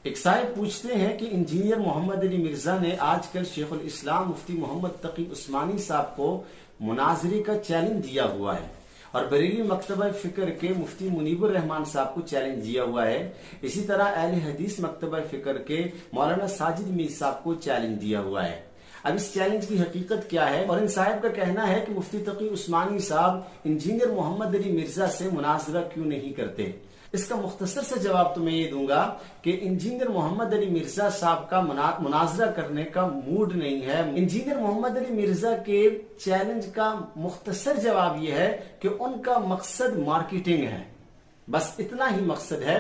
ایک صاحب پوچھتے ہیں کہ انجینئر محمد علی مرزا نے آج کل شیخ الاسلام مفتی محمد تقی عثمانی صاحب کو مناظرے کا چیلنج دیا ہوا ہے اور بریلی مکتبہ فکر کے مفتی منیب الرحمان صاحب کو چیلنج دیا ہوا ہے. اسی طرح اہل حدیث مکتبہ فکر کے مولانا ساجد میر صاحب کو چیلنج دیا ہوا ہے. اب اس چیلنج کی حقیقت کیا ہے؟ اور ان صاحب کا کہنا ہے کہ مفتی تقی عثمانی صاحب انجینئر محمد علی مرزا سے مناظرہ کیوں نہیں کرتے. اس کا مختصر سے جواب تو میں یہ دوں گا کہ انجینئر محمد علی مرزا صاحب کا مناظرہ کرنے کا موڈ نہیں ہے. انجینئر محمد علی مرزا کے چیلنج کا مختصر جواب یہ ہے کہ ان کا مقصد مارکیٹنگ ہے، بس اتنا ہی مقصد ہے،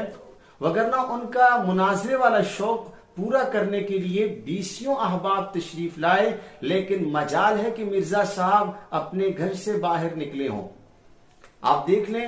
وگرنہ ان کا مناظرے والا شوق پورا کرنے کے لیے 20 احباب تشریف لائے، لیکن مجال ہے کہ مرزا صاحب اپنے گھر سے باہر نکلے ہوں. آپ دیکھ لیں،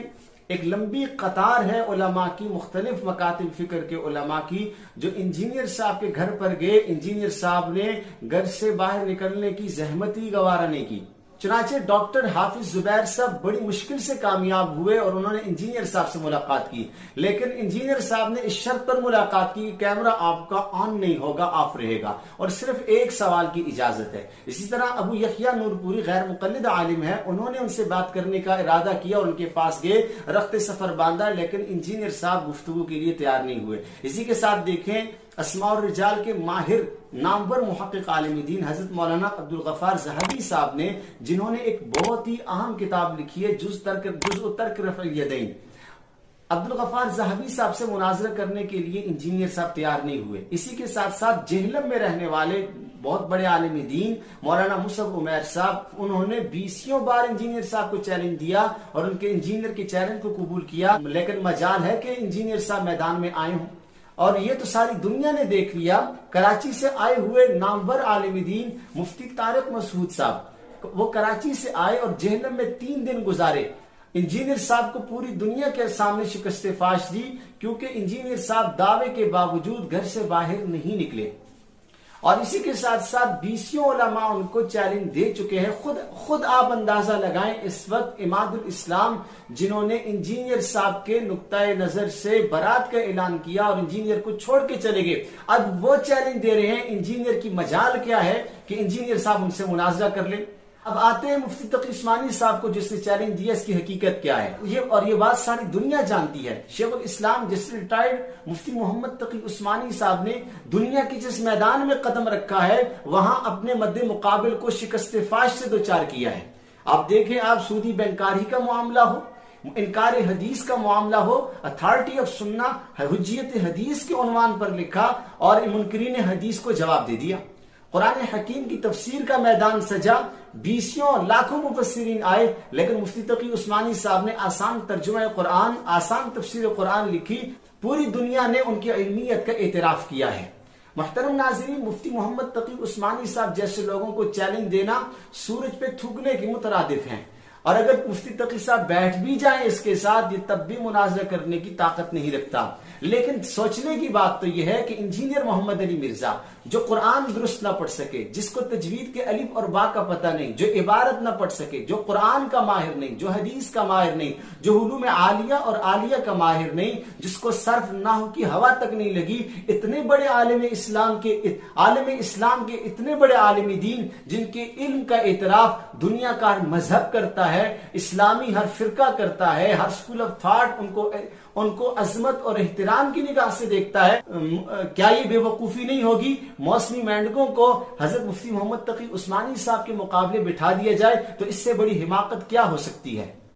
ایک لمبی قطار ہے علماء کی، مختلف مکاتب فکر کے علماء کی، جو انجینئر صاحب کے گھر پر گئے. انجینئر صاحب نے گھر سے باہر نکلنے کی زحمت ہی گوارا نہیں کی. چنانچہ ڈاکٹر حافظ زبیر صاحب بڑی مشکل سے کامیاب ہوئے اور انہوں نے انجینئر صاحب سے ملاقات کی، لیکن انجینئر صاحب نے اس شرط پر ملاقات کی کہ کیمرہ آپ کا آن نہیں ہوگا، آف رہے گا، اور صرف ایک سوال کی اجازت ہے. اسی طرح ابو یحییٰ نور پوری غیر مقلد عالم ہے، انہوں نے ان سے بات کرنے کا ارادہ کیا اور ان کے پاس گئے، رخت سفر باندھا، لیکن انجینئر صاحب گفتگو کے لیے تیار نہیں ہوئے. اسی کے ساتھ دیکھیں اسماء الرجال کے ماہر نامور محقق عالم دین حضرت مولانا عبدالغفار ذہبی صاحب نے، جنہوں نے ایک بہت ہی اہم کتاب لکھی ہے جزء ترک رفع الیدین، عبدالغفار ذہبی صاحب سے مناظرہ کرنے کے لیے انجینئر صاحب تیار نہیں ہوئے. اسی کے ساتھ ساتھ جہلم میں رہنے والے بہت بڑے عالم دین مولانا مصعب عمیر صاحب، انہوں نے 20 بار انجینئر صاحب کو چیلنج دیا اور ان کے انجینئر کے چیلنج کو قبول کیا، لیکن مجال ہے کہ انجینئر صاحب میدان میں آئے ہوں. اور یہ تو ساری دنیا نے دیکھ لیا. کراچی سے آئے ہوئے نامور عالم دین مفتی طارق مسعود صاحب، وہ کراچی سے آئے اور جہلم میں 3 دن گزارے. انجینئر صاحب کو پوری دنیا کے سامنے شکست فاش دی، کیونکہ انجینئر صاحب دعوے کے باوجود گھر سے باہر نہیں نکلے. اور اسی کے ساتھ ساتھ 20 علماء ان کو چیلنج دے چکے ہیں. خود آپ اندازہ لگائیں، اس وقت اماد الاسلام جنہوں نے انجینئر صاحب کے نقطۂ نظر سے برات کا اعلان کیا اور انجینئر کو چھوڑ کے چلے گئے، اب وہ چیلنج دے رہے ہیں. انجینئر کی مجال کیا ہے کہ انجینئر صاحب ان سے مناظرہ کر لیں. اب آتے ہیں مفتی تقی عثمانی صاحب کو، جس نے چیلنج دیا، اس کی حقیقت کیا ہے. یہ بات ساری دنیا جانتی ہے. شیخ الاسلام جسٹس ریٹائرڈ مفتی محمد تقی عثمانی صاحب نے دنیا کی جس میدان میں قدم رکھا ہے، وہاں اپنے مد مقابل کو شکست فاش سے دوچار کیا ہے. آپ دیکھیں، آپ سودی بینکاری کا معاملہ ہو، انکار حدیث کا معاملہ ہو، اتھارٹی آف سنہ حجیت حدیث کے عنوان پر لکھا اور منکرین حدیث کو جواب دے دیا. قرآن حکیم کی تفسیر کا میدان سجا، 20 لاکھوں مفسرین آئے، لیکن مفتی تقی عثمانی صاحب نے آسان ترجمہ قرآن، آسان تفسیر قرآن لکھی. پوری دنیا نے ان کی علمیت کا اعتراف کیا ہے. محترم ناظرین، مفتی محمد تقی عثمانی صاحب جیسے لوگوں کو چیلنج دینا سورج پہ تھوکنے کے مترادف ہیں، اور اگر مفتی تقی صاحب بیٹھ بھی جائیں اس کے ساتھ، یہ تب بھی مناظرہ کرنے کی طاقت نہیں رکھتا. لیکن سوچنے کی بات تو یہ ہے کہ انجینئر محمد علی مرزا، جو قرآن درست نہ پڑھ سکے، جس کو تجوید کے الف اور با کا پتہ نہیں، جو عبارت نہ پڑھ سکے، جو قرآن کا ماہر نہیں، جو حدیث کا ماہر نہیں، جو علوم عالیہ اور عالیہ کا ماہر نہیں، جس کو صرف نحو کی ہوا تک نہیں لگی، اتنے بڑے عالم اسلام کے اتنے بڑے عالم دین جن کے علم کا اعتراف دنیا کا ہر مذہب کرتا ہے، اسلامی ہر فرقہ کرتا ہے، ہر اسکول آف تھاٹ ان کو عظمت اور احترام کی نگاہ سے دیکھتا ہے، کیا یہ بے وقوفی نہیں ہوگی موسمی مینڈکوں کو حضرت مفتی محمد تقی عثمانی صاحب کے مقابلے بٹھا دیا جائے؟ تو اس سے بڑی حماقت کیا ہو سکتی ہے؟